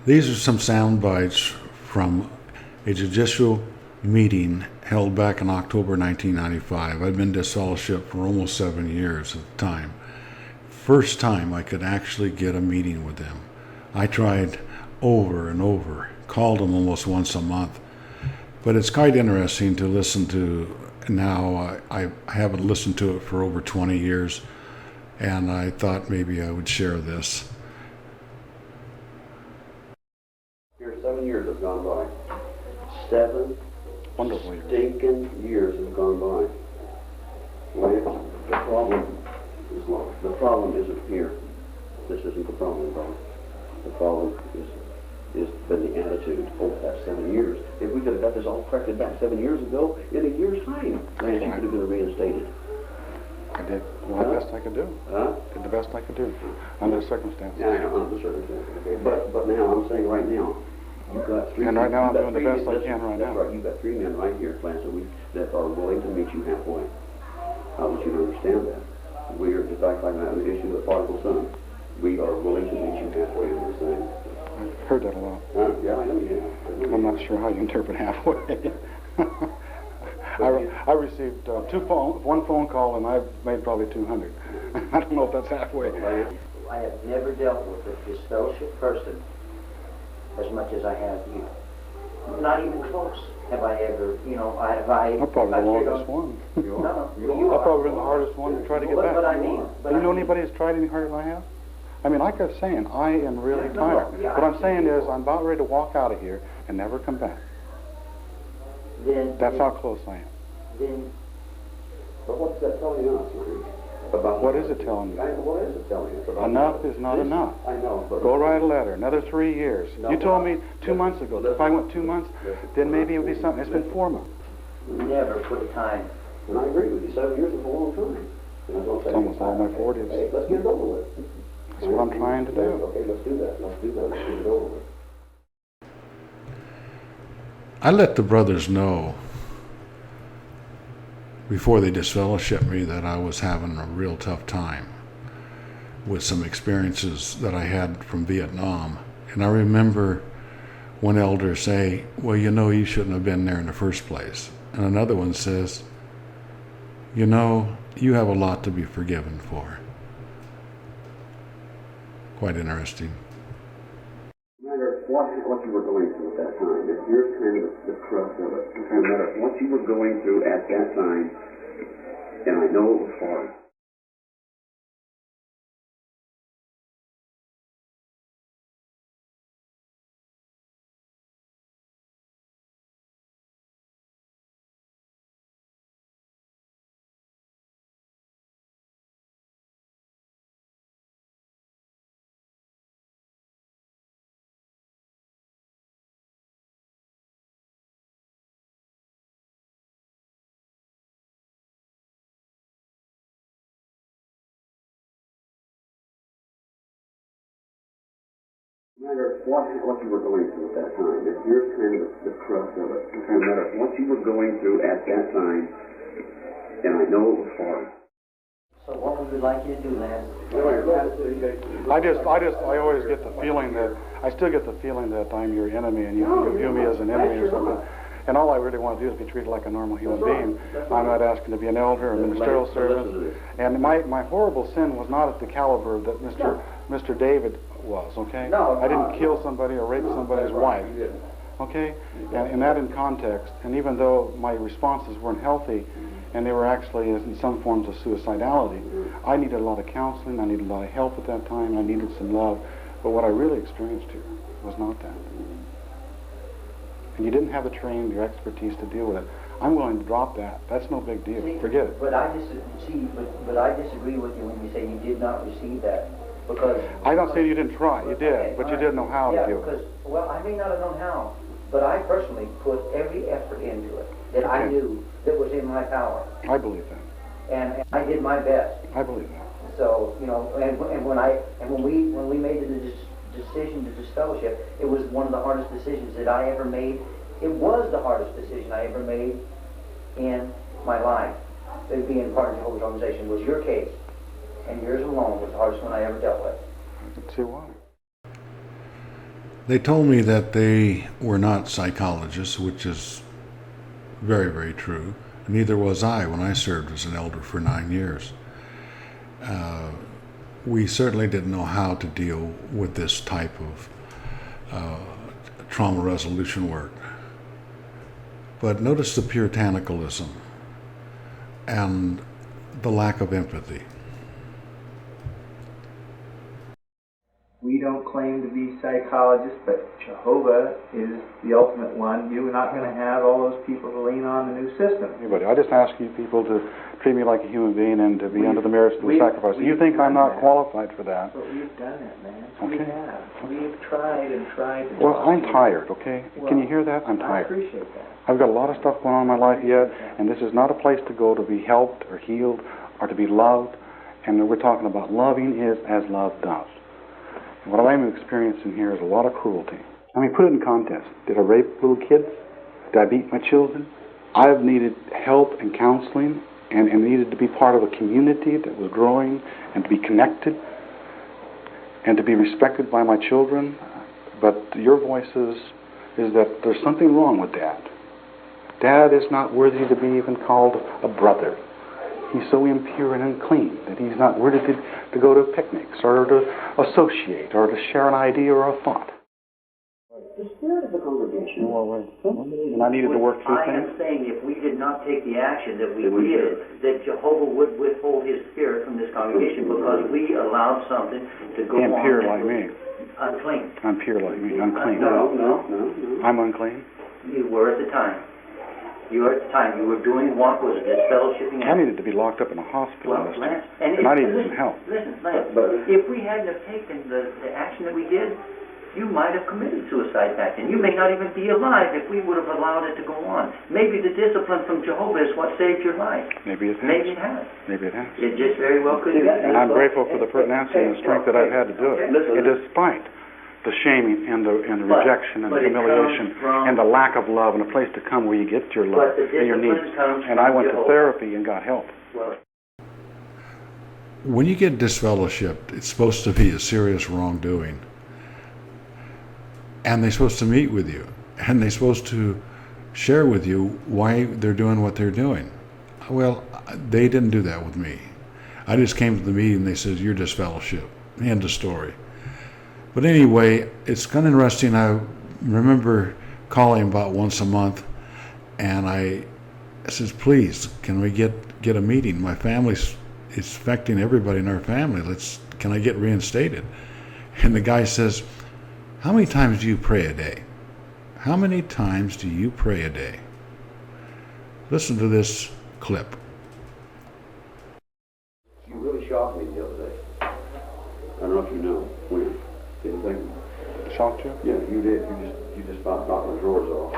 These are some sound bites from a judicial meeting held back in October 1995. I'd been disfellowshipped for almost 7 years at the time. First time I could actually get a meeting with them. I tried over and over, called them almost once a month. But it's quite interesting to listen to now. I haven't listened to it for over 20 years, and I thought maybe I would share this. Here, 7 years have gone by. 7 Wonderful. stinking years have gone by. Lance, the problem isn't here. This isn't the problem, brother. The problem is been the attitude over that 7 years. If we could have got this all corrected back 7 years ago, in a year's time, Lance, you could have been reinstated. I did the best I could do. Huh? Did the best I could do under the circumstances. Yeah, I know, under the circumstances. Okay. But now, I'm saying right now, you've got three. And right now, I'm doing the best I men, can right that's now. Right, you've got 3 men right here, Lance, that are willing to meet you halfway. I want you to understand that. We are, just like an issue of the prodigal son, we are willing to meet you halfway on this thing. I've heard that a lot. Yeah, I know you have. I'm not sure how you interpret halfway. I received one phone call, and I've made probably 200. I don't know if that's halfway. I have never dealt with a disfellowship person as much as I have you. Not even close. Have I ever, I'm probably the longest one. No, you I've are. probably been the hardest one to try to get back. But I mean, Do you know anybody who's tried any harder than I have? I mean, like I was saying, I am really tired. What I'm saying is, I'm about ready to walk out of here and never come back. That's how close I am. Then, But what's that telling us, man? About What is it telling you? What is it telling us? About Enough is not enough. I know, but... Go write a letter. Another 3 years. You told me 2 months ago. If I went 2 months, then maybe it would be something. It's been 4 months. never put a time. And I agree with you, 7 years is a long time. And I don't say... It's almost all my 40s. Hey, let's get it over with. That's what I'm trying to do. Okay, let's do that. Let's get it over with. I let the brothers know before they disfellowshipped me that I was having a real tough time with some experiences that I had from Vietnam. And I remember one elder say, well, you shouldn't have been there in the first place. And another one says, you have a lot to be forgiven for. Quite interesting. No matter what you were going through at that time, if here's kind of the crux of it, no matter what you were going through at that time, and I know it was hard. No matter what you were going through at that time, if here's kind of the crux of it, no matter what you were going through at that time, and I know it was hard. So what would we like you to do, Lance? I always get the feeling that, I still get the feeling that I'm your enemy and you view me as an enemy or something. And all I really want to do is be treated like a normal human being. I'm not asking to be an elder or ministerial service. And my horrible sin was not at the caliber that Mr. David was, okay? I didn't kill somebody or rape somebody's wife, okay? And that in context, and even though my responses weren't healthy, and they were actually in some forms of suicidality, I needed a lot of counseling, I needed a lot of help at that time, I needed some love, but what I really experienced here was not that. And you didn't have the training, your expertise to deal with it. I'm willing to drop that. That's no big deal. Forget it. But I disagree with you when you say you did not receive that, because... I don't say you didn't try. You did, but you didn't know how to deal with it. Well, I may not have known how, but I personally put every effort into it that I knew that was in my power. I believe that. And I did my best. I believe that. So, when we made the decision to disfellowship, it was one of the hardest decisions that I ever made. It was the hardest decision I ever made in my life. Being part of Jehovah's organization was your case, and yours alone was the hardest one I ever dealt with. I can see why. They told me that they were not psychologists, which is very, very true. Neither was I when I served as an elder for 9 years. We certainly didn't know how to deal with this type of trauma resolution work. But notice the puritanicalism and the lack of empathy. We don't claim to be psychologists, but Jehovah is the ultimate one. You're not going to have all those people to lean on the new system. Anybody. I just ask you people to treat me like a human being and to be under the merits of the sacrifice. You think I'm not qualified for that? But we've done it, man. Okay. We have. We've tried and tried. Well, I'm tired, okay? Can you hear that? I'm I tired. appreciate that. I've got a lot of stuff going on in my life yet, and this is not a place to go to be helped or healed or to be loved. And we're talking about loving is as love does. What I'm experiencing here is a lot of cruelty. I mean, put it in context. Did I rape little kids? Did I beat my children? I've needed help and counseling and needed to be part of a community that was growing and to be connected and to be respected by my children. But your voice is that there's something wrong with Dad. Dad is not worthy to be even called a brother. He's so impure and unclean that he's not worthy to go to picnics or to associate or to share an idea or a thought. The spirit of the congregation. And I needed to work through I things. am saying if we did not take the action that we did, that Jehovah would withhold his spirit from this congregation because we allowed something to go on. Impure that like was me. Unclean. I'm pure like me. Unclean. No. I'm unclean. You were at the time. You were at the time. You were doing what was disfellowshipping. I needed to be locked up in a hospital. Well, Lance, and I needed some help. Listen, Lance, if we hadn't have taken the action that we did, you might have committed suicide back then. You may not even be alive if we would have allowed it to go on. Maybe the discipline from Jehovah is what saved your life. Maybe it has. Maybe it has. Maybe it has. It just very well could be. And I'm grateful for the pertinacity and the strength that I've had to do it. And despite the shaming and the rejection and the humiliation and the lack of love and a place to come where you get your love and your needs. And I went to therapy and got help. When you get disfellowshipped, it's supposed to be a serious wrongdoing. And they're supposed to meet with you. And they're supposed to share with you why they're doing what they're doing. Well, they didn't do that with me. I just came to the meeting and they said, you're disfellowshipped. End of story. But anyway, it's kind of interesting. I remember calling about once a month, and I says, please, can we get a meeting? My family's it's affecting everybody in our family. Can I get reinstated? And the guy says, how many times do you pray a day? How many times do you pray a day? Listen to this clip. You really shocked me the other day. I don't know if you know. When? Didn't think. Shocked you? Yeah, you did. You just about knocked my drawers off.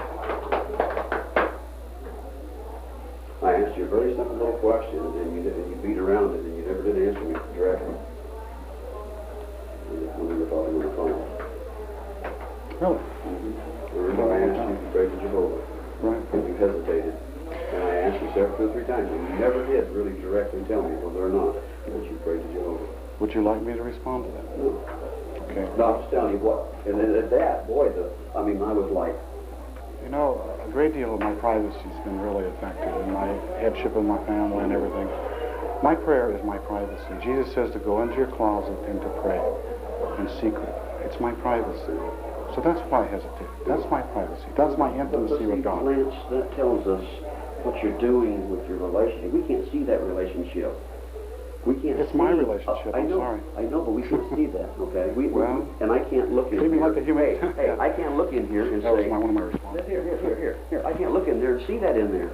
I asked you a very simple little question, and you beat around it, and you never did answer me directly. When we were talking on the phone. Really? Remember I asked you to pray to Jehovah. Right. And you hesitated. And I asked you several, 2 or 3 times, and you never did really directly tell me whether or not that you prayed to Jehovah. Would you like me to respond to that? No. Okay. No, I'm just telling you what. And then at that, boy, I was like, You know, a great deal of my privacy's been really affected in my headship of my family and everything. My prayer is my privacy. Jesus says to go into your closet and to pray in secret. It's my privacy. So that's why I hesitate. That's my privacy. That's my intimacy with God. Lance, that tells us what you're doing with your relationship. We can't see that relationship. We can't. It's my relationship. I'm sorry. I know, but we can't see that. Okay. Well, and I can't look in treat me here. like a human. Hey, I can't look in here and That was say. one of my responses. Here. I can't look in there and see that in there.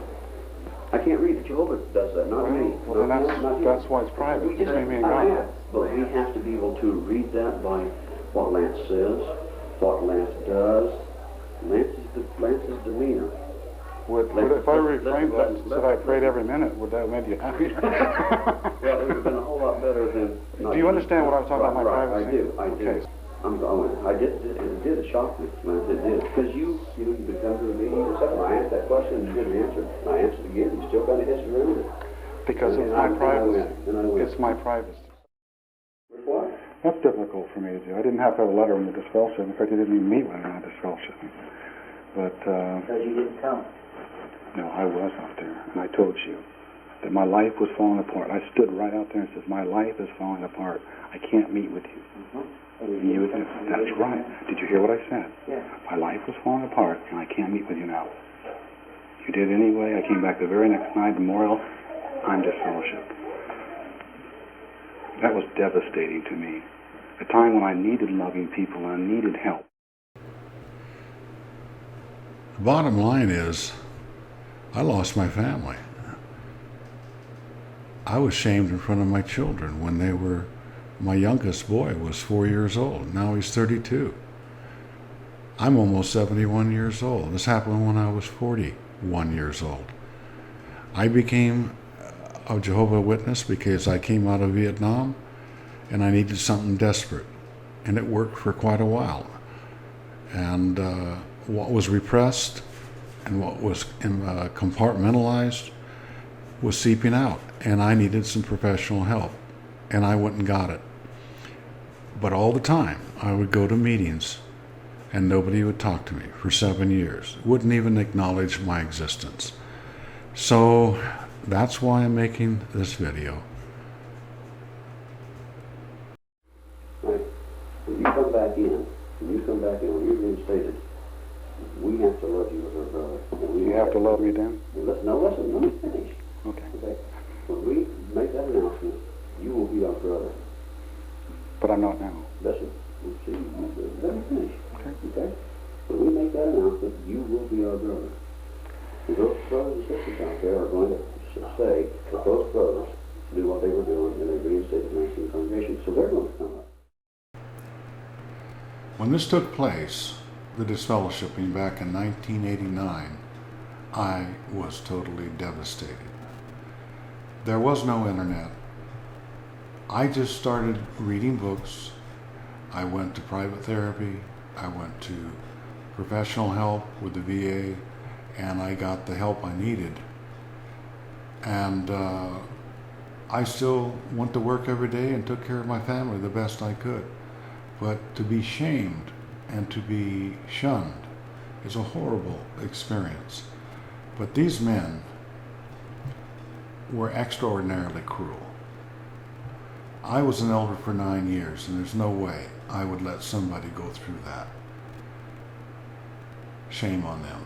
I can't read it. Jehovah does that, not me. Well, then that's why it's private. We just, Between me and God. But we have to be able to read that by what Lance says, what Lance does, Lance's demeanor. If I reframed that and said I prayed every minute, would that have made you happier? Well, it would have been a whole lot better than. Do you understand what I was talking about, my privacy? I do. Okay. It did shock me, Lance. It did. Because you could come to the meeting or something. I asked that question and you didn't answer. And I answered again. You still kind of hissed around it. Because it's my privacy. It's my privacy. What? That's difficult for me to do. I didn't have to have a letter from the disfellowship. In fact, I didn't even meet with him on disfellowship. But, Because you didn't come. no, I was out there, and I told you that my life was falling apart. I stood right out there and said, my life is falling apart. I can't meet with you. That's right. Did you hear what I said? Yeah. My life was falling apart, and I can't meet with you now. You did anyway. I came back the very next night, memorial. I'm disfellowship. That was devastating to me. A time when I needed loving people and I needed help. The bottom line is, I lost my family. I was shamed in front of my children when they were, my youngest boy was 4 years old. Now he's 32. I'm almost 71 years old. This happened when I was 41 years old. I became a Jehovah Witness because I came out of Vietnam and I needed something desperate. And it worked for quite a while. And what was repressed and what was compartmentalized was seeping out. And I needed some professional help. And I went and got it. But all the time, I would go to meetings and nobody would talk to me for 7 years. Wouldn't even acknowledge my existence. So that's why I'm making this video. Right. When you come back in, when you're reinstated, we have to love you as our brother. And You have to love me then? Listen, let me finish. Okay. Okay? When we make that announcement, you will be our brother. But I'm not now. Listen, see, let me finish. Okay. Okay? When we make that announcement, you will be our brother. And those brothers and sisters out there are going to say that those brothers knew what they were doing and they reinstated the 19 congregation. So they're going to come up. When this took place, the disfellowshipping back in 1989, I was totally devastated. There was no internet. I just started reading books. I went to private therapy. I went to professional help with the VA, and I got the help I needed. And I still went to work every day and took care of my family the best I could. But to be shamed and to be shunned is a horrible experience. But these men were extraordinarily cruel. I was an elder for 9 years, and there's no way I would let somebody go through that. Shame on them.